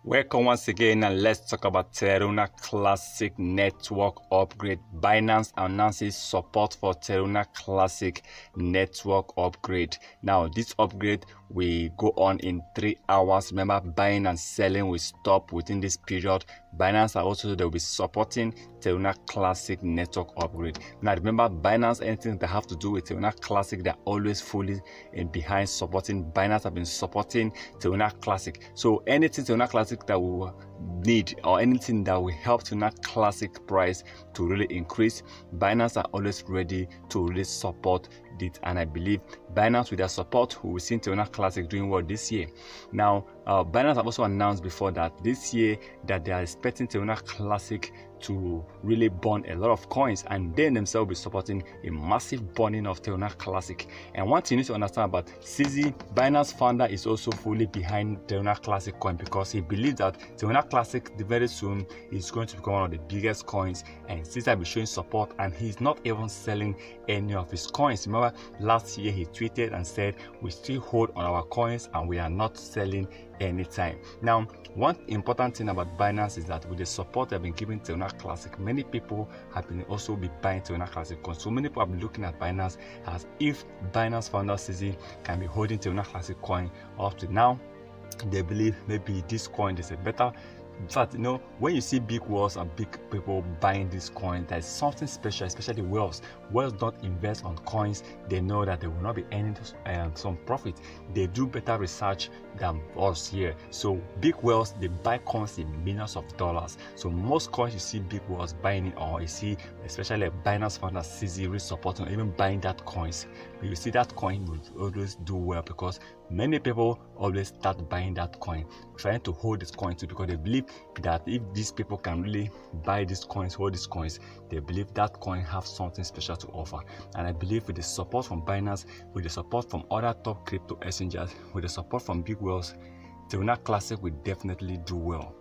Welcome once again, and let's talk about Terra Classic network upgrade. Binance announces support for Terra Classic network upgrade. Now, this upgrade will go on in 3 hours. Remember, buying and selling will stop within this period. Binance are also they'll be supporting Terra Classic network upgrade. Now, remember, Binance, anything that have to do with Terra Classic, they're always fully behind supporting. Binance have been supporting Terra Classic. So anything Terra Classic that we need, or anything that will help Terra Classic price to really increase, Binance are always ready to really support it. And I believe Binance, with their support, we will see Terra Classic doing well this year. Now, Binance have also announced before that this year that they are expecting Terra Classic to really burn a lot of coins, and they themselves will be supporting a massive burning of Terra Classic. And one thing you need to understand about CZ, Binance founder, is also fully behind Terra Classic coin, because he believes that Terra Classic very soon is going to become one of the biggest coins, and CZ will be showing support, and he's not even selling any of his coins. Remember, last year he tweeted and said, we still hold on our coins and we are not selling anytime. Now, one important thing about Binance is that with the support they've been giving Terra Classic, many people have been also be buying Terra Classic coins. So many people have been looking at Binance as if Binance founder CZ can be holding Terra Classic coin up to now. They believe maybe this coin is a better. In fact, when you see big whales and big people buying this coin, there's something special, especially whales. Whales don't invest on coins. They know that they will not be earning some profit. They do better research than us here. So big whales, they buy coins in millions of dollars. So most coins you see big whales buying it, or you see especially Binance founder CZ really supporting, or even buying that coins. But you see that coin will always do well, because many people always start buying that coin, trying to hold this coin too, because they believe that if these people can really buy these coins, hold these coins, they believe that coin have something special to offer. And I believe with the support from Binance, with the support from other top crypto exchanges, with the support from big whales, Terra Classic will definitely do well.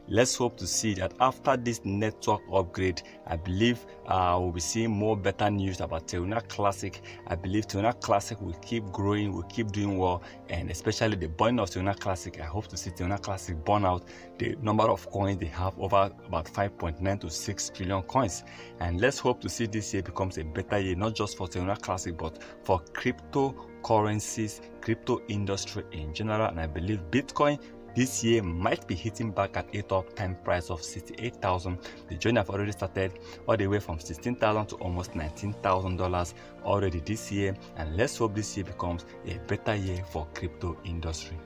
Let's hope to see that after this network upgrade, I believe we'll be seeing more better news about Terra Classic. I believe Terra Classic will keep growing, will keep doing well, and especially the burn of Terra Classic. I hope to see Terra Classic burn out the number of coins they have, over about 5.9 to 6 trillion coins. And let's hope to see this year becomes a better year, not just for Terra Classic, but for cryptocurrencies, crypto industry in general. And I believe Bitcoin this year might be hitting back at 8 all-time price of 68,000. The journey have already started, all the way from 16,000 to almost $19,000 already this year. And let's hope this year becomes a better year for crypto industry.